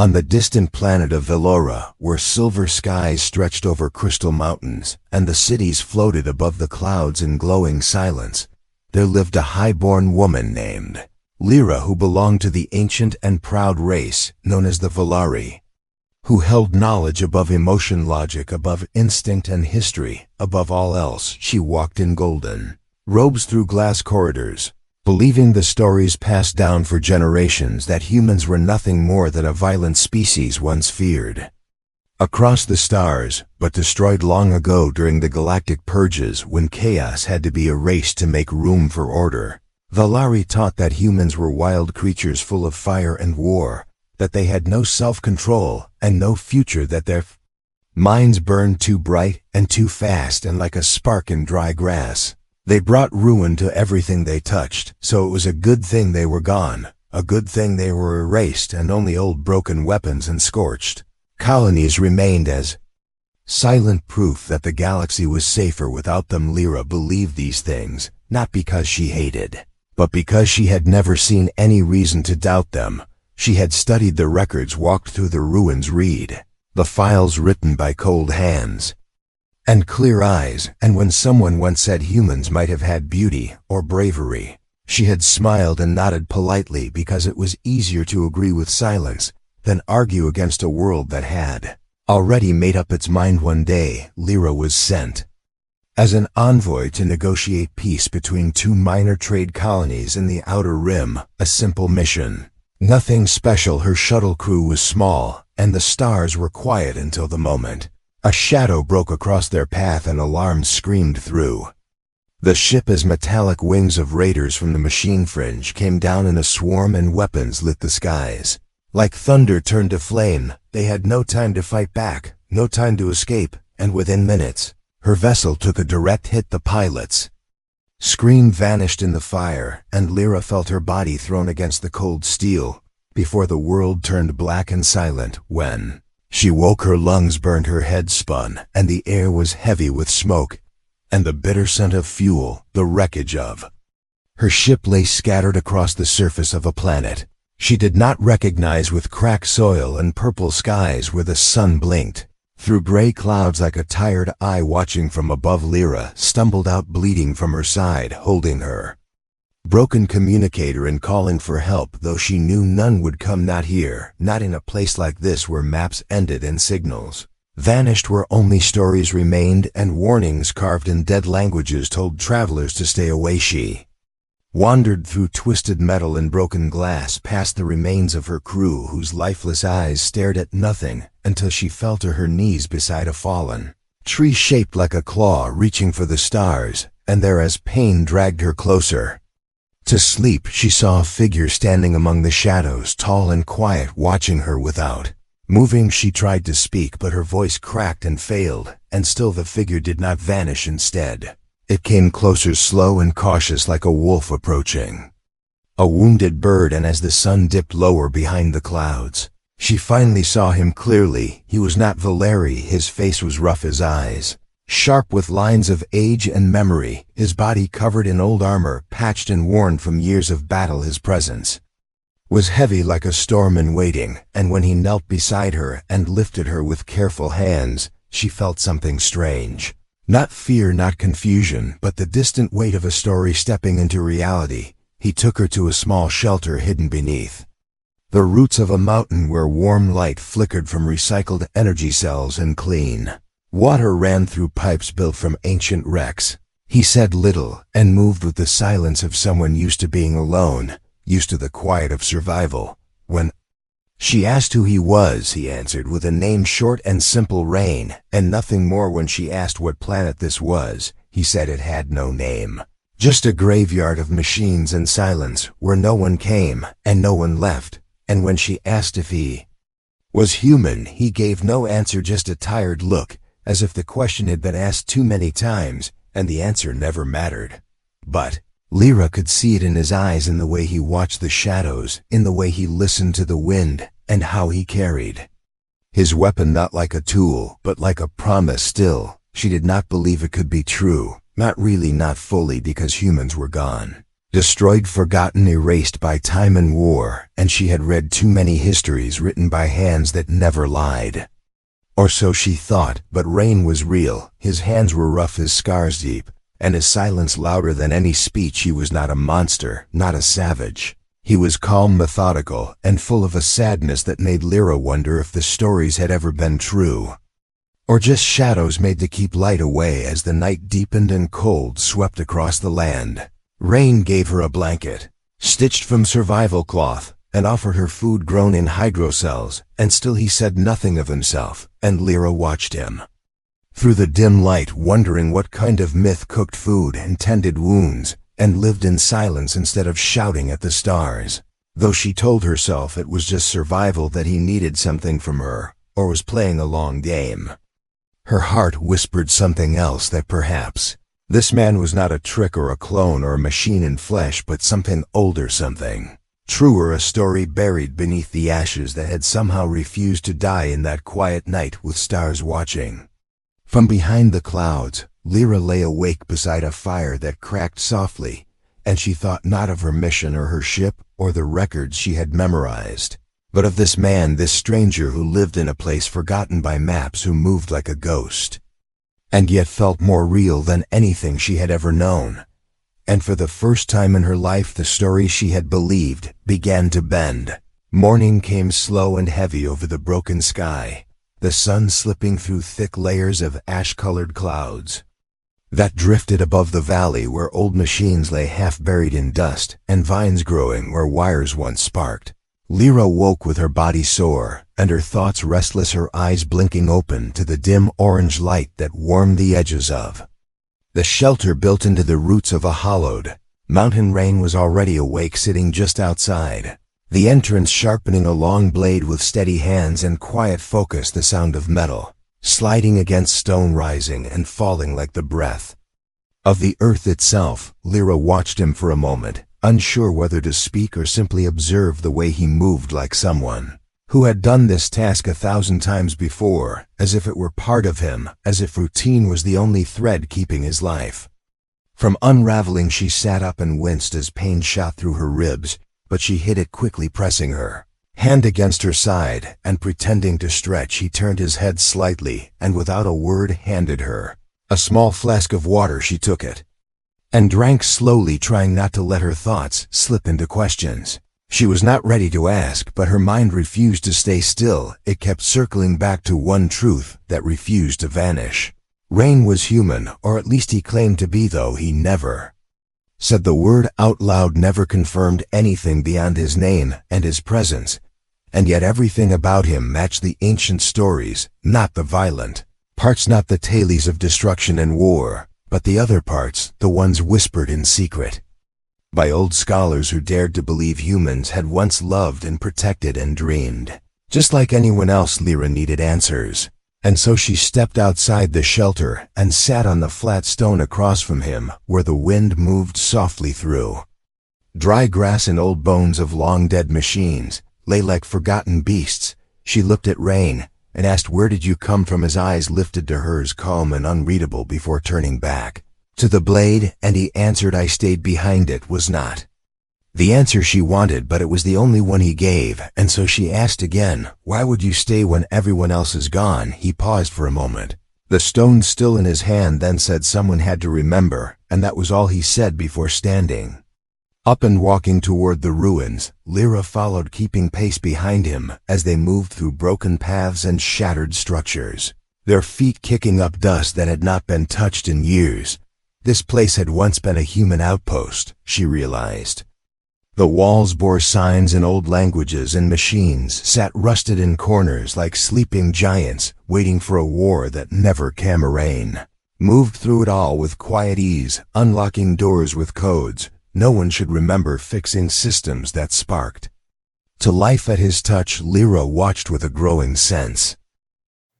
On the distant planet of Velora, where silver skies stretched over crystal mountains, and the cities floated above the clouds in glowing silence, there lived a high-born woman named Lyra, who belonged to the ancient and proud race known as the Velari, who held knowledge above emotion, logic above instinct, and history above all else. She walked in golden robes through glass corridors, believing the stories passed down for generations that humans were nothing more than a violent species once feared across the stars, but destroyed long ago during the galactic purges when chaos had to be erased to make room for order. Velari taught that humans were wild creatures full of fire and war, that they had no self-control and no future, that their minds burned too bright and too fast, and like a spark in dry grass, they brought ruin to everything they touched. So it was a good thing they were gone, a good thing they were erased, and only old broken weapons and scorched colonies remained as silent proof that the galaxy was safer without them. Lyra believed these things, not because she hated, but because she had never seen any reason to doubt them. She had studied the records, walked through the ruins, read the files written by cold hands and clear eyes, and when someone once said humans might have had beauty or bravery, she had smiled and nodded politely, because it was easier to agree with silence than argue against a world that had already made up its mind. One day, Lyra was sent as an envoy to negotiate peace between two minor trade colonies in the Outer Rim, a simple mission. Nothing special. Her shuttle crew was small, and the stars were quiet until the moment a shadow broke across their path and alarms screamed through the ship as metallic wings of raiders from the machine fringe came down in a swarm, and weapons lit the skies. Like thunder turned to flame, they had no time to fight back, no time to escape, and within minutes, her vessel took a direct hit. The pilot's scream vanished in the fire, and Lyra felt her body thrown against the cold steel. Before the world turned black and silent, when she woke, her lungs burned, her head spun, and the air was heavy with smoke and the bitter scent of fuel. The wreckage of her ship lay scattered across the surface of a planet she did not recognize, with cracked soil and purple skies where the sun blinked through gray clouds like a tired eye watching from above. Lyra stumbled out, bleeding from her side, holding her broken communicator and calling for help, though she knew none would come. Not here, not in a place like this where maps ended and signals vanished, where only stories remained and warnings carved in dead languages told travelers to stay away. She wandered through twisted metal and broken glass, past the remains of her crew whose lifeless eyes stared at nothing, until she fell to her knees beside a fallen tree shaped like a claw reaching for the stars, and there, as pain dragged her closer to sleep, she saw a figure standing among the shadows, tall and quiet, watching her without moving. She tried to speak, but her voice cracked and failed, and still the figure did not vanish. Instead, it came closer, slow and cautious, like a wolf approaching a wounded bird. And as the sun dipped lower behind the clouds, she finally saw him clearly. He was not Velari. His face was rough, his eyes sharp with lines of age and memory, his body covered in old armor, patched and worn from years of battle. His presence was heavy like a storm in waiting, and when he knelt beside her and lifted her with careful hands, she felt something strange. Not fear, not confusion, but the distant weight of a story stepping into reality. He took her to a small shelter hidden beneath the roots of a mountain, where warm light flickered from recycled energy cells and clean water ran through pipes built from ancient wrecks. He said little and moved with the silence of someone used to being alone, used to the quiet of survival. When she asked who he was, he answered with a name short and simple: Rain, and nothing more. When she asked what planet this was, he said it had no name, just a graveyard of machines and silence, where no one came and no one left. And when she asked if he was human, he gave no answer, just a tired look, as if the question had been asked too many times and the answer never mattered. But Lyra could see it in his eyes, in the way he watched the shadows, in the way he listened to the wind, and how he carried his weapon, not like a tool, but like a promise. Still, she did not believe it could be true, not really, not fully, because humans were gone. Destroyed, forgotten, erased by time and war, and she had read too many histories written by hands that never lied. Or so she thought, but Rain was real. His hands were rough as scars deep, and his silence louder than any speech. He was not a monster, not a savage. He was calm, methodical, and full of a sadness that made Lyra wonder if the stories had ever been true, or just shadows made to keep light away as the night deepened and cold swept across the land. Rain gave her a blanket, stitched from survival cloth, and offered her food grown in hydrocells, and still he said nothing of himself, and Lyra watched him through the dim light, wondering what kind of myth cooked food and tended wounds, and lived in silence instead of shouting at the stars. Though she told herself it was just survival, that he needed something from her, or was playing a long game. Her heart whispered something else, that perhaps this man was not a trick or a clone or a machine in flesh, but something older, something truer, a story buried beneath the ashes that had somehow refused to die in that quiet night with stars watching. From behind the clouds, Lyra lay awake beside a fire that cracked softly, and she thought not of her mission or her ship or the records she had memorized, but of this man, this stranger who lived in a place forgotten by maps, who moved like a ghost, and yet felt more real than anything she had ever known. And for the first time in her life, the story she had believed began to bend. Morning came slow and heavy over the broken sky, the sun slipping through thick layers of ash-colored clouds that drifted above the valley where old machines lay half buried in dust, and vines growing where wires once sparked. Lyra woke with her body sore, and her thoughts restless, her eyes blinking open to the dim orange light that warmed the edges of the shelter built into the roots of a hollowed mountain. Rain was already awake, sitting just outside the entrance, sharpening a long blade with steady hands and quiet focus, the sound of metal sliding against stone, rising and falling like the breath of the earth itself. Lyra watched him for a moment, unsure whether to speak or simply observe the way he moved, like someone who had done this task 1,000 times before, as if it were part of him, as if routine was the only thread keeping his life from unraveling. She sat up and winced as pain shot through her ribs, but she hid it quickly, pressing her hand against her side and pretending to stretch. He turned his head slightly and without a word handed her a small flask of water. She took it and drank slowly, trying not to let her thoughts slip into questions she was not ready to ask, but her mind refused to stay still. It kept circling back to one truth that refused to vanish. Rain was human, or at least he claimed to be, though he never said the word out loud, never confirmed anything beyond his name and his presence, and yet everything about him matched the ancient stories, not the violent parts, not the tales of destruction and war, but the other parts, the ones whispered in secret by old scholars who dared to believe humans had once loved and protected and dreamed. Just like anyone else, Lyra needed answers, and so she stepped outside the shelter and sat on the flat stone across from him, where the wind moved softly through dry grass, and old bones of long-dead machines lay like forgotten beasts. She looked at Rain and asked, "Where did you come from?" His eyes lifted to hers, calm and unreadable, before turning back to the blade, and he answered, "I stayed behind." It was not the answer she wanted, but it was the only one he gave, and so she asked again, "Why would you stay when everyone else is gone?" He paused for a moment, the stone still in his hand, then said, "Someone had to remember," and that was all he said before standing up and walking toward the ruins. Lyra followed, keeping pace behind him as they moved through broken paths and shattered structures, their feet kicking up dust that had not been touched in years. This place had once been a human outpost, she realized. The walls bore signs in old languages, and machines sat rusted in corners like sleeping giants, waiting for a war that never came. Rain moved through it all with quiet ease, unlocking doors with codes no one should remember, fixing systems that sparked to life at his touch. Lyra watched with a growing sense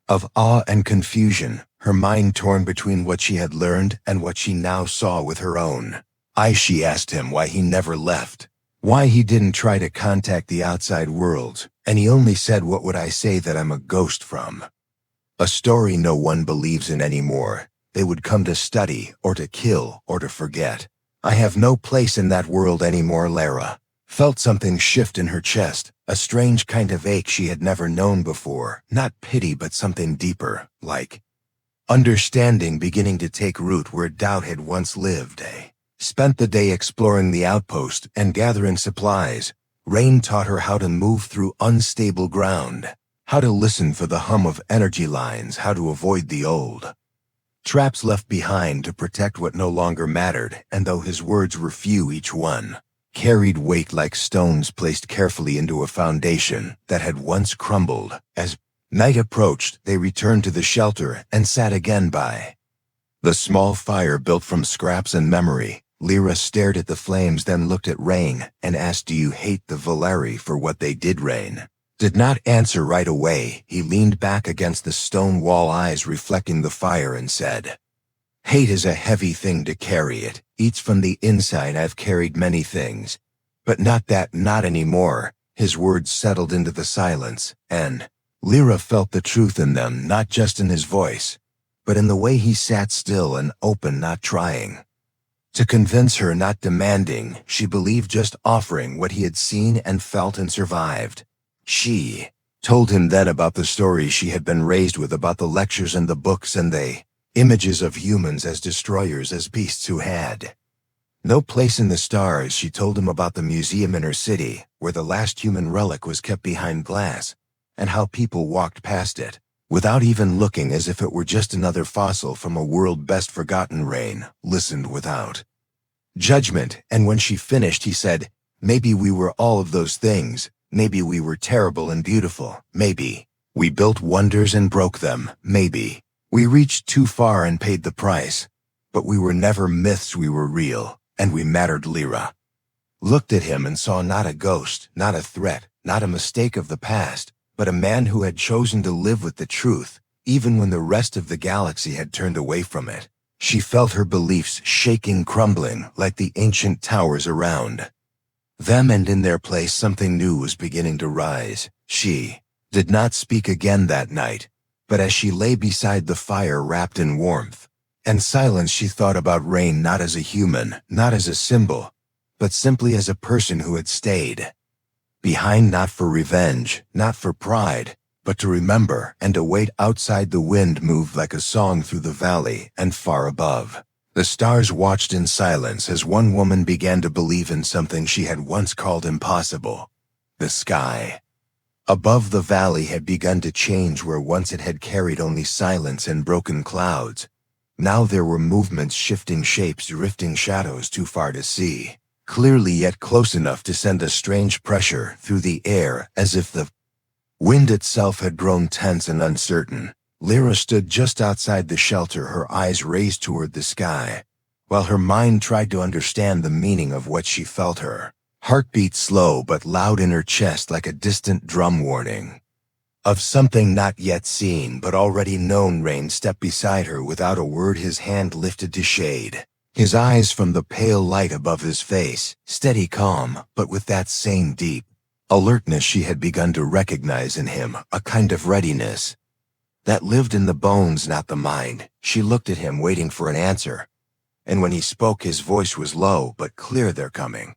of awe and confusion, her mind torn between what she had learned and what she now saw with her own eyes. She asked him why he never left, why he didn't try to contact the outside world, and he only said, "What would I say? That I'm a ghost from a story no one believes in anymore. They would come to study, or to kill, or to forget." I have no place in that world anymore. Lara felt something shift in her chest, a strange kind of ache she had never known before, not pity but something deeper, like understanding beginning to take root where doubt had once lived. Spent the day exploring the outpost and gathering supplies. Rain taught her how to move through unstable ground, how to listen for the hum of energy lines, how to avoid the old traps left behind to protect what no longer mattered, and though his words were few, each one carried weight like stones placed carefully into a foundation that had once crumbled. As night approached, they returned to the shelter and sat again by the small fire built from scraps and memory. Lyra stared at the flames, then looked at Rain and asked, "Do you hate the Valeri for what they did?" Rain did not answer right away. He leaned back against the stone wall, eyes reflecting the fire, and said, "Hate is a heavy thing to carry. It eats from the inside. I've carried many things, but not that, not anymore." His words settled into the silence, and Lyra felt the truth in them, not just in his voice, but in the way he sat still and open, not trying to convince her, not demanding. She believed, just offering what he had seen and felt and survived. She told him then about the stories she had been raised with, about the lectures and the books and the images of humans as destroyers, as beasts who had no place in the stars. She told him about the museum in her city, where the last human relic was kept behind glass, and how people walked past it without even looking, as if it were just another fossil from a world best forgotten. Rain listened without judgment, and when she finished, he said, "Maybe we were all of those things. Maybe we were terrible and beautiful. Maybe we built wonders and broke them. Maybe we reached too far and paid the price. But we were never myths. We were real, and we mattered." Lyra looked at him and saw not a ghost, not a threat, not a mistake of the past, but a man who had chosen to live with the truth, even when the rest of the galaxy had turned away from it. She felt her beliefs shaking, crumbling, like the ancient towers around them, and in their place something new was beginning to rise. She did not speak again that night, but as she lay beside the fire, wrapped in warmth and silence, she thought about Rain, not as a human, not as a symbol, but simply as a person who had stayed behind, not for revenge, not for pride, but to remember and to wait. Outside, the wind moved like a song through the valley, and far above, the stars watched in silence as one woman began to believe in something she had once called impossible. The sky above the valley had begun to change. Where once it had carried only silence and broken clouds, now there were movements, shifting shapes, drifting shadows, too far to see clearly, yet close enough to send a strange pressure through the air, as if the wind itself had grown tense and uncertain. Lyra stood just outside the shelter, her eyes raised toward the sky, while her mind tried to understand the meaning of what she felt. Her heart beat slow but loud in her chest, like a distant drum warning of something not yet seen but already known. Rain stepped beside her without a word, his hand lifted to shade his eyes from the pale light above his face, steady, calm, but with that same deep alertness she had begun to recognize in him, a kind of readiness that lived in the bones, not the mind. She looked at him, waiting for an answer, and when he spoke, his voice was low but clear. "They're coming."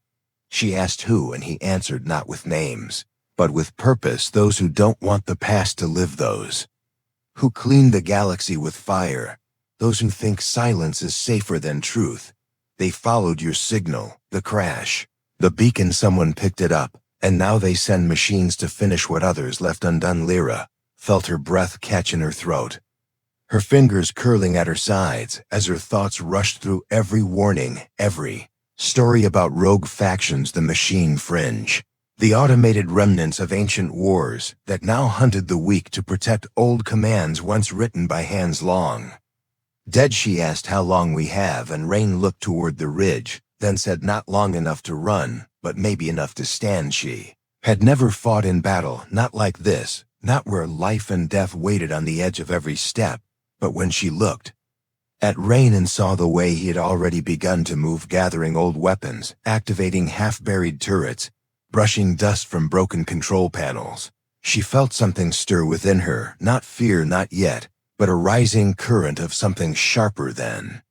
She asked who, and he answered, not with names, but with purpose. "Those who don't want the past to live, those who clean the galaxy with fire, those who think silence is safer than truth. They followed your signal, the crash, the beacon. Someone picked it up, and now they send machines to finish what others left undone." Lyra felt her breath catch in her throat, her fingers curling at her sides as her thoughts rushed through every warning, every story about rogue factions, the machine fringe, the automated remnants of ancient wars that now hunted the weak to protect old commands once written by hands long dead. She asked, "How long we have?" and Rain looked toward the ridge, then said, "Not long enough to run, but maybe enough to stand." She had never fought in battle, not like this, not where life and death waited on the edge of every step, but when she looked at Rain and saw the way he had already begun to move, gathering old weapons, activating half-buried turrets, brushing dust from broken control panels, she felt something stir within her, not fear, not yet, but a rising current of something sharper than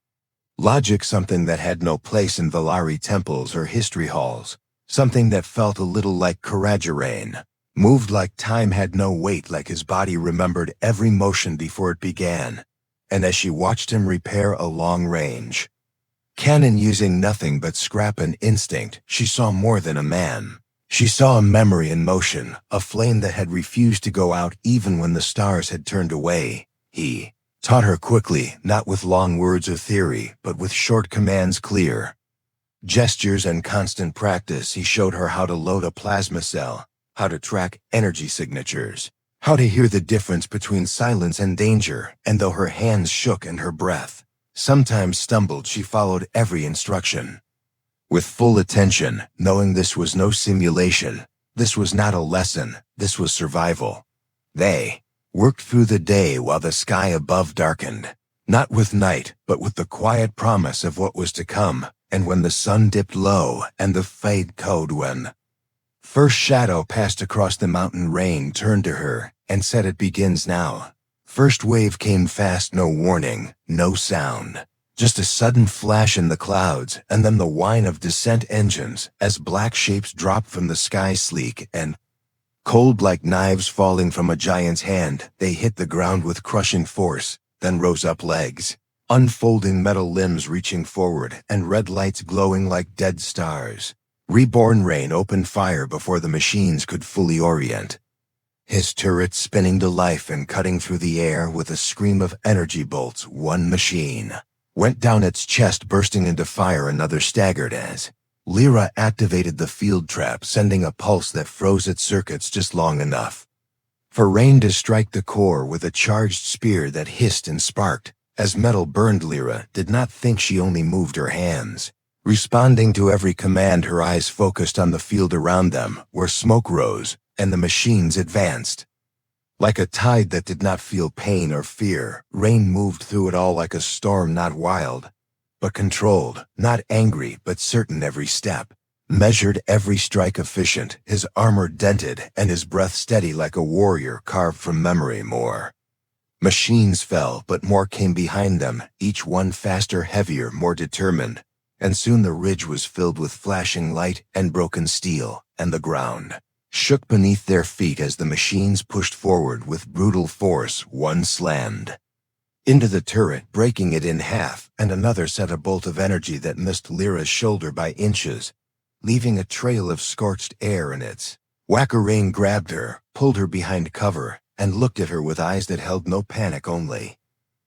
Logic, something that had no place in Valari temples or history halls. Something that felt a little like Karajarain. Moved like time, had no weight, like his body remembered every motion before it began. And as she watched him repair a long-range cannon using nothing but scrap and instinct, she saw more than a man. She saw a memory in motion, a flame that had refused to go out even when the stars had turned away. He taught her quickly, not with long words or theory, but with short commands, clear gestures and constant practice. He showed her how to load a plasma cell, how to track energy signatures, how to hear the difference between silence and danger, and though her hands shook and her breath sometimes stumbled, she followed every instruction with full attention, knowing this was no simulation. This was not a lesson. This was survival. They worked through the day while the sky above darkened, not with night, but with the quiet promise of what was to come. And when the sun dipped low and the fade code, when first shadow passed across the mountain, Rain turned to her and said, "It begins now." First wave came fast, no warning, no sound. Just a sudden flash in the clouds, and then the whine of descent engines as black shapes dropped from the sky, sleek and cold like knives falling from a giant's hand. They hit the ground with crushing force, then rose up, legs unfolding, metal limbs reaching forward, and red lights glowing like dead stars. Reborn Rain opened fire before the machines could fully orient. His turrets spinning to life and cutting through the air with a scream of energy bolts. One machine went down, its chest bursting into fire. Another staggered as Lyra activated the field trap, sending a pulse that froze its circuits just long enough for Rain to strike the core with a charged spear that hissed and sparked. As metal burned, Lyra did not think, she only moved her hands, responding to every command. Her eyes focused on the field around them, where smoke rose and the machines advanced. Like a tide that did not feel pain or fear, Rain moved through it all like a storm, not wild, but controlled, not angry, but certain. Every step measured, every strike efficient, his armor dented and his breath steady like a warrior carved from memory. More machines fell, but more came behind them, each one faster, heavier, more determined. And soon the ridge was filled with flashing light and broken steel, and the ground shook beneath their feet as the machines pushed forward with brutal force. One slammed into the turret, breaking it in half, and another sent a bolt of energy that missed Lyra's shoulder by inches, leaving a trail of scorched air in its wake. Rain grabbed her, pulled her behind cover, and looked at her with eyes that held no panic, only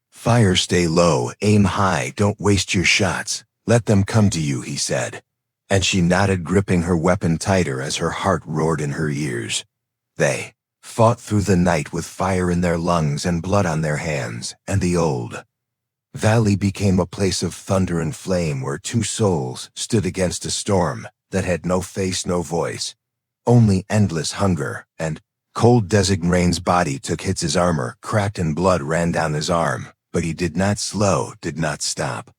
fire. "Stay low, aim high, don't waste your shots. Let them come to you," he said. And she nodded, gripping her weapon tighter as her heart roared in her ears. They fought through the night with fire in their lungs and blood on their hands, and the old valley became a place of thunder and flame where two souls stood against a storm that had no face, no voice, only endless hunger and cold. Rain's body took hits, his armor cracked and blood ran down his arm, but he did not slow, did not stop.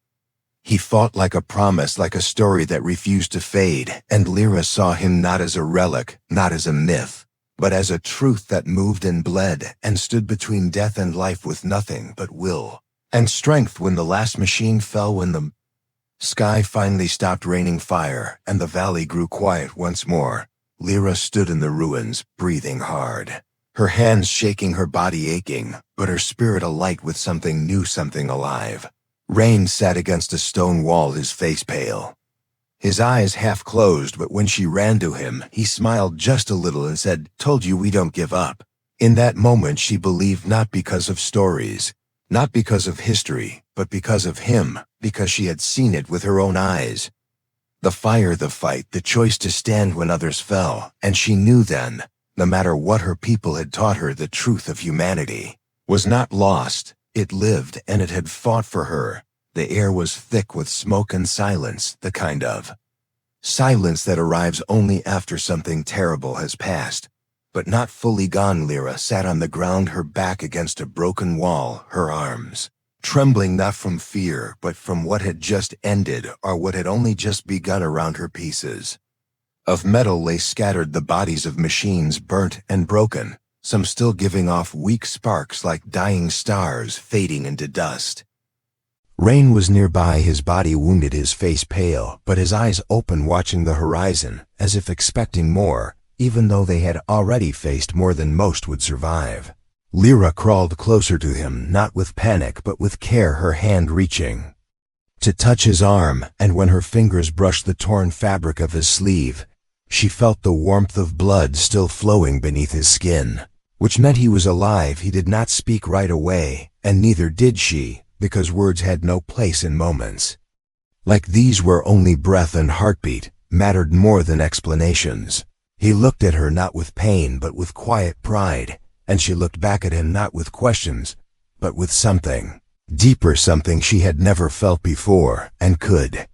He fought like a promise, like a story that refused to fade, and Lyra saw him not as a relic, not as a myth, but as a truth that moved and bled and stood between death and life with nothing but will and strength. When the last machine fell, when the sky finally stopped raining fire and the valley grew quiet once more, Lyra stood in the ruins, breathing hard, her hands shaking, her body aching, but her spirit alight with something new, something alive. Rain sat against a stone wall, his face pale, his eyes half closed, but when she ran to him, he smiled just a little and said, "Told you we don't give up." In that moment she believed, not because of stories, not because of history, but because of him, because she had seen it with her own eyes. The fire, the fight, the choice to stand when others fell, and she knew then, no matter what her people had taught her, the truth of humanity was not lost. It lived, and it had fought for her. The air was thick with smoke and silence, the kind of silence that arrives only after something terrible has passed, but not fully gone. Lyra sat on the ground, her back against a broken wall, her arms trembling, not from fear, but from what had just ended or what had only just begun. Around her, pieces of metal lay scattered, the bodies of machines burnt and broken, some still giving off weak sparks like dying stars fading into dust. Rain was nearby, his body wounded, his face pale, but his eyes open, watching the horizon, as if expecting more, even though they had already faced more than most would survive. Lyra crawled closer to him, not with panic but with care, her hand reaching to touch his arm, and when her fingers brushed the torn fabric of his sleeve, she felt the warmth of blood still flowing beneath his skin, which meant he was alive. He did not speak right away, and neither did she, because words had no place in moments like these, where only breath and heartbeat mattered more than explanations. He looked at her not with pain but with quiet pride, and she looked back at him not with questions, but with something deeper, something she had never felt before and could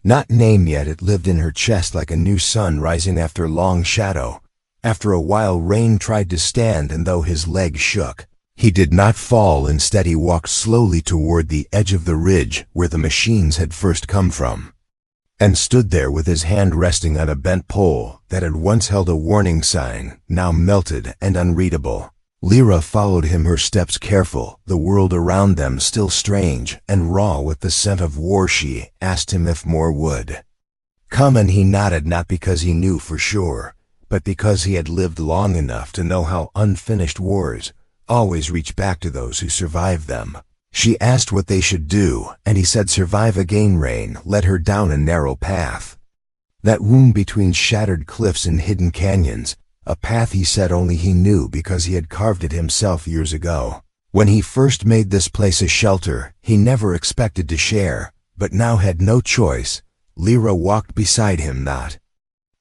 not name yet. It lived in her chest like a new sun rising after long shadow. After a while, Rain tried to stand, and though his legs shook, he did not fall. Instead, he walked slowly toward the edge of the ridge where the machines had first come from, and stood there with his hand resting on a bent pole that had once held a warning sign, now melted and unreadable. Lyra followed him, her steps careful, the world around them still strange and raw with the scent of war. She asked him if more would come, and he nodded, not because he knew for sure, but because he had lived long enough to know how unfinished wars always reach back to those who survive them. She asked what they should do, and he said survive again. Rain led her down a narrow path that wound between shattered cliffs and hidden canyons, a path he said only he knew because he had carved it himself years ago. When he first made this place a shelter, he never expected to share, but now had no choice. Lyra walked beside him, not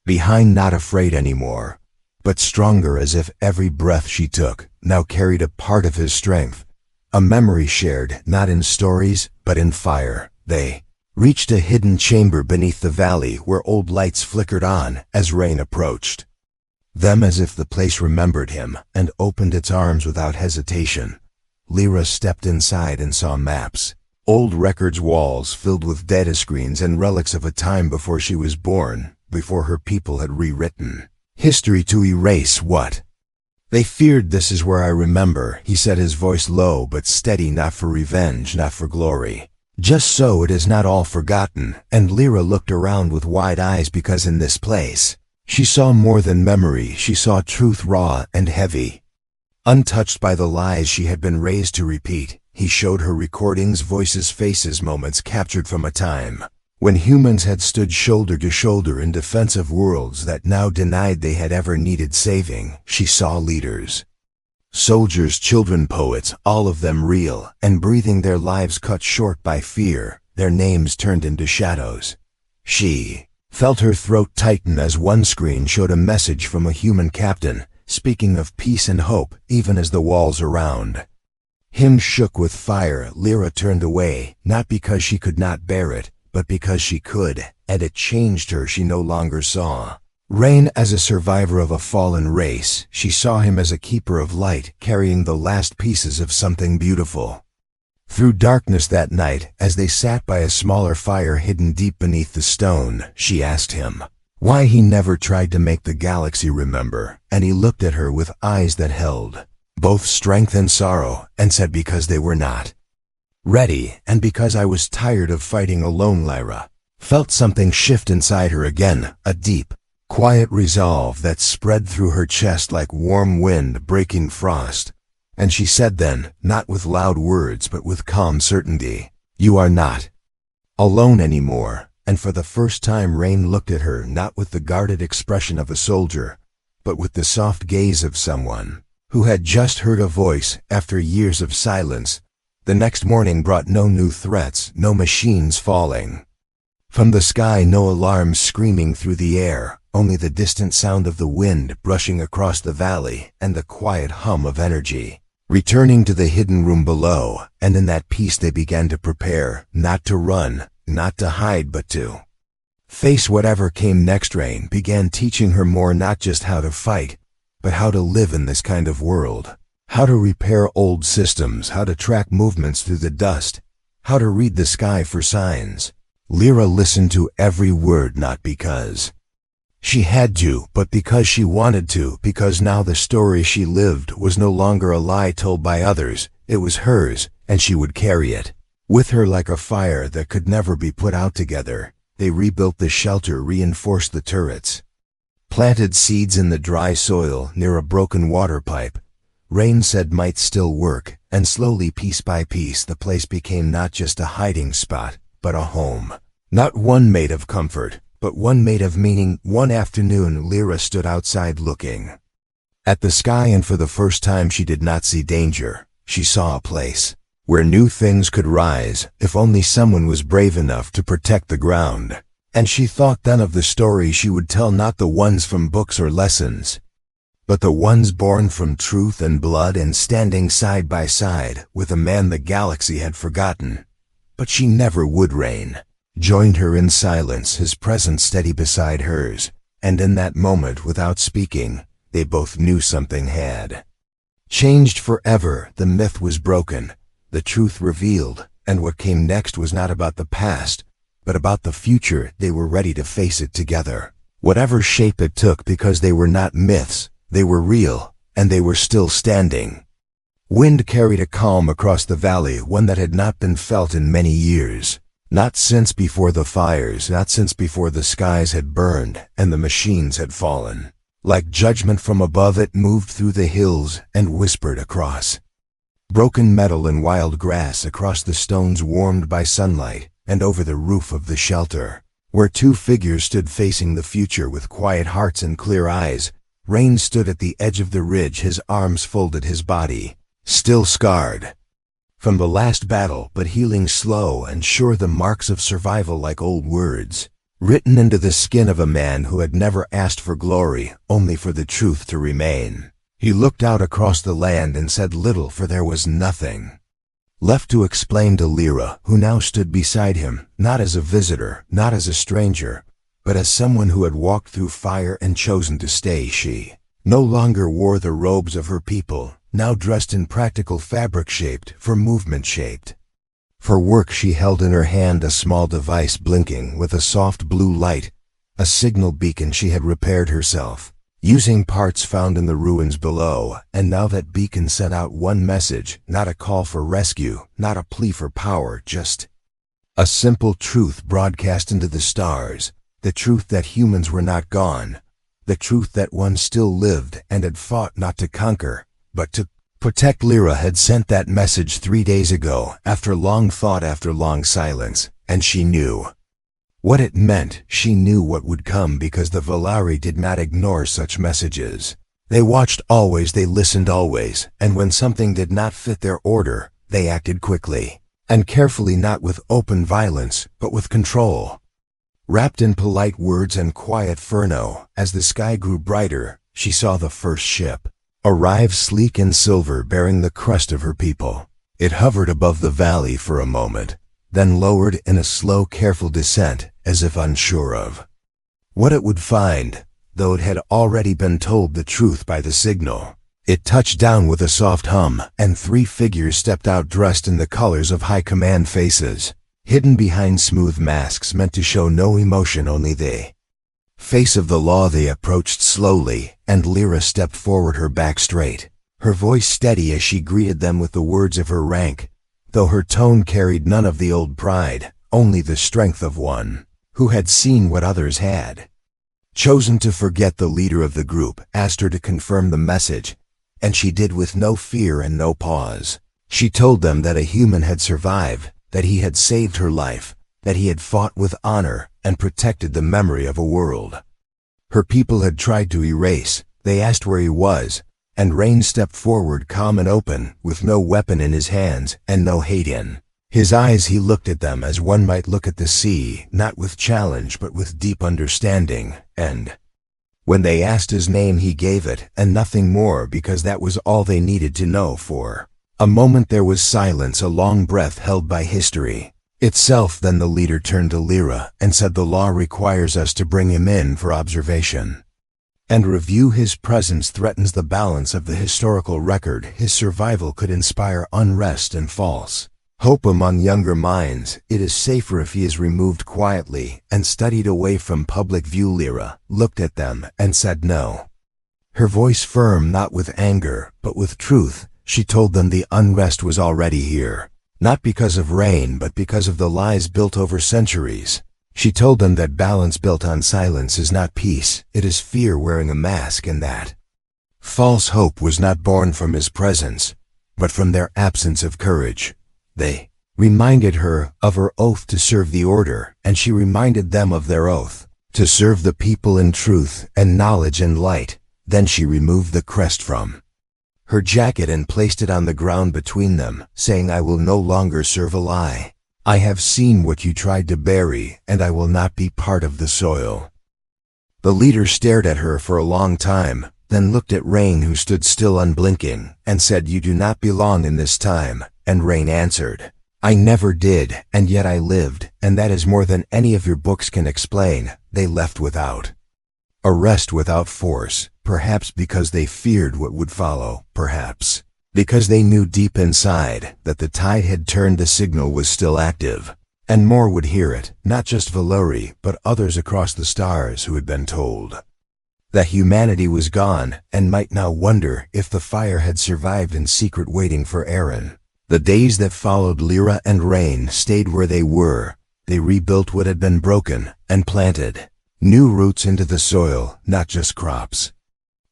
behind, not afraid anymore, but stronger, as if every breath she took now carried a part of his strength, a memory shared not in stories but in fire. They reached a hidden chamber beneath the valley where old lights flickered on as Rain approached them, as if the place remembered him and opened its arms without hesitation. Lyra stepped inside and saw maps, old records, walls filled with data screens and relics of a time before she was born, before her people had rewritten history to erase what they feared. This is where I remember, he said, his voice low but steady, not for revenge, not for glory, just so it is not all forgotten. And Lyra looked around with wide eyes, because in this place she saw more than memory. She saw truth, raw and heavy, untouched by the lies she had been raised to repeat. He showed her recordings, voices, faces, moments captured from a time when humans had stood shoulder to shoulder in defense of worlds that now denied they had ever needed saving. She saw leaders, soldiers, children, poets, all of them real and breathing, their lives cut short by fear, their names turned into shadows. She felt her throat tighten as one screen showed a message from a human captain, speaking of peace and hope, even as the walls around him shook with fire. Lyra turned away, not because she could not bear it, but because she could, and it changed her. She no longer saw Rain as a survivor of a fallen race. She saw him as a keeper of light, carrying the last pieces of something beautiful. Through darkness that night, as they sat by a smaller fire hidden deep beneath the stone, she asked him why he never tried to make the galaxy remember, and he looked at her with eyes that held both strength and sorrow, and said, because they were not ready, and because I was tired of fighting alone. Lyra felt something shift inside her again, a deep, quiet resolve that spread through her chest like warm wind breaking frost. And she said then, not with loud words but with calm certainty, you are not alone anymore. And for the first time Rain looked at her not with the guarded expression of a soldier, but with the soft gaze of someone who had just heard a voice after years of silence. The next morning brought no new threats, no machines falling from the sky, no alarms screaming through the air, only the distant sound of the wind brushing across the valley and the quiet hum of energy returning to the hidden room below. And in that peace they began to prepare, not to run, not to hide, but to face whatever came next. Rain began teaching her more, not just how to fight, but how to live in this kind of world, how to repair old systems, how to track movements through the dust, how to read the sky for signs. Lyra listened to every word, not because she had to, but because she wanted to, because now the story she lived was no longer a lie told by others. It was hers, and she would carry it With her like a fire that could never be put out together, they rebuilt the shelter, reinforced the turrets, planted seeds in the dry soil near a broken water pipe Rain said might still work, and slowly, piece by piece, the place became not just a hiding spot, but a home. Not one made of comfort, but one made of meaning. One afternoon, Lyra stood outside looking at the sky, and for the first time she did not see danger. She saw a place where new things could rise, if only someone was brave enough to protect the ground. And she thought then of the stories she would tell, not the ones from books or lessons, but the ones born from truth and blood, and standing side by side with a man the galaxy had forgotten. But she never would. Rain joined her in silence, his presence steady beside hers, and in that moment, without speaking, they both knew something had changed forever. The myth was broken, the truth revealed, and what came next was not about the past, but about the future. They were ready to face it together, whatever shape it took, because they were not myths, they were real, and they were still standing. Wind carried a calm across the valley, one that had not been felt in many years. Not since before the fires, not since before the skies had burned and the machines had fallen. Like judgment from above, it moved through the hills and whispered across broken metal and wild grass, across the stones warmed by sunlight, and over the roof of the shelter, where two figures stood facing the future with quiet hearts and clear eyes. Rain stood at the edge of the ridge, his arms folded, his body still scarred from the last battle, but healing slow and sure, the marks of survival like old words, written into the skin of a man who had never asked for glory, only for the truth to remain. He looked out across the land and said little, for there was nothing left to explain to Lyra, who now stood beside him, not as a visitor, not as a stranger, but as someone who had walked through fire and chosen to stay. She no longer wore the robes of her people, now dressed in practical fabric, shaped for movement, shaped for work. She held in her hand a small device blinking with a soft blue light, a signal beacon she had repaired herself, using parts found in the ruins below. And now that beacon sent out one message, not a call for rescue, not a plea for power, just a simple truth broadcast into the stars. The truth that humans were not gone, the truth that one still lived and had fought not to conquer, but to protect. Lyra had sent that message 3 days ago, after long thought, after long silence, and she knew what it meant. She knew what would come, because the Valari did not ignore such messages. They watched always, they listened always, and when something did not fit their order, they acted quickly and carefully, not with open violence, but with control. Wrapped in polite words and quiet furno, as the sky grew brighter, she saw the first ship arrive, sleek in silver, bearing the crest of her people. It hovered above the valley for a moment, then lowered in a slow, careful descent, as if unsure of what it would find, though it had already been told the truth by the signal. It touched down with a soft hum, and 3 figures stepped out, dressed in the colors of high command, faces hidden behind smooth masks meant to show no emotion, only the face of the law. They approached slowly, and Lyra stepped forward, her back straight, her voice steady as she greeted them with the words of her rank, though her tone carried none of the old pride, only the strength of one who had seen what others had chosen to forget. The leader of the group asked her to confirm the message, and she did with no fear and no pause. She told them that a human had survived, that he had saved her life, that he had fought with honor and protected the memory of a world her people had tried to erase. They asked where he was, and Rain stepped forward, calm and open, with no weapon in his hands and no hate in his eyes. He looked at them as one might look at the sea, not with challenge but with deep understanding, and when they asked his name he gave it, and nothing more, because that was all they needed to know. For a moment there was silence, a long breath held by history itself. Then the leader turned to Lyra and said, "The law requires us to bring him in for observation and review. His presence threatens the balance of the historical record. His survival could inspire unrest and false hope among younger minds. It is safer if he is removed quietly and studied away from public view." Lyra looked at them and said no, her voice firm, not with anger, but with truth. She told them the unrest was already here. Not because of rain, but because of the lies built over centuries. She told them that balance built on silence is not peace, it is fear wearing a mask, and that false hope was not born from his presence, but from their absence of courage. They reminded her of her oath to serve the order, and she reminded them of their oath to serve the people in truth and knowledge and light. Then she removed the crest from her jacket and placed it on the ground between them, saying, I will no longer serve a lie. I have seen what you tried to bury, and I will not be part of the soil. The leader stared at her for a long time, then looked at Rain, who stood still unblinking, and said, You do not belong in this time. And Rain answered, I never did, and yet I lived, and that is more than any of your books can explain. They left without arrest, without force, perhaps because they feared what would follow, perhaps because they knew deep inside that the tide had turned, the signal was still active, and more would hear it, not just Valori, but others across the stars who had been told that humanity was gone and might now wonder if the fire had survived in secret, waiting for Aaron. The days that followed, Lyra and Rain stayed where they were. They rebuilt what had been broken and planted new roots into the soil, not just crops,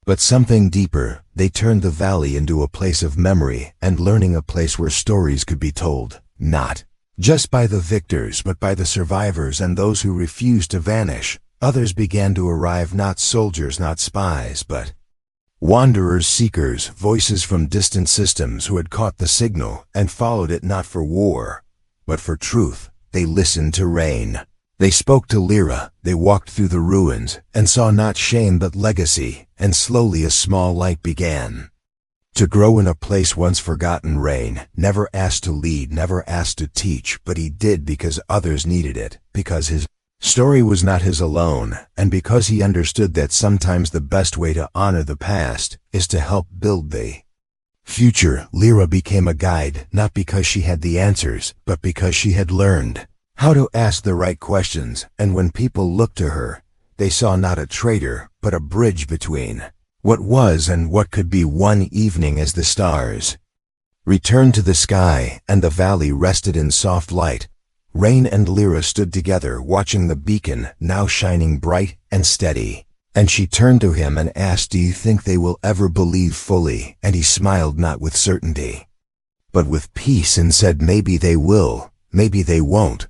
but something deeper. They turned the valley into a place of memory and learning, a place where stories could be told, not just by the victors, but by the survivors and those who refused to vanish. Others began to arrive, not soldiers, not spies, but wanderers, seekers, voices from distant systems who had caught the signal and followed it, not for war, but for truth. They listened to Rain. They spoke to Lyra. They walked through the ruins and saw not shame but legacy, and slowly a small light began to grow in a place once forgotten. Rain never asked to lead, never asked to teach, but he did because others needed it, because his story was not his alone, and because he understood that sometimes the best way to honor the past is to help build the future. Lyra became a guide, not because she had the answers, but because she had learned how to ask the right questions, and when people looked to her, they saw not a traitor, but a bridge between what was and what could be. One evening, as the stars returned to the sky and the valley rested in soft light, Rain and Lyra stood together, watching the beacon now shining bright and steady. And she turned to him and asked, Do you think they will ever believe fully? And he smiled, not with certainty, but with peace, and said, Maybe they will, maybe they won't,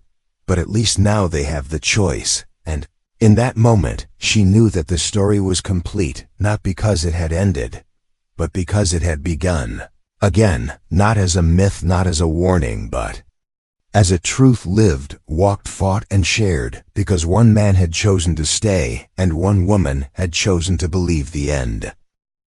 but at least now they have the choice. And in that moment, she knew that the story was complete, not because it had ended, but because it had begun again, not as a myth, not as a warning, but as a truth lived, walked, fought, and shared, because one man had chosen to stay, and one woman had chosen to believe the end.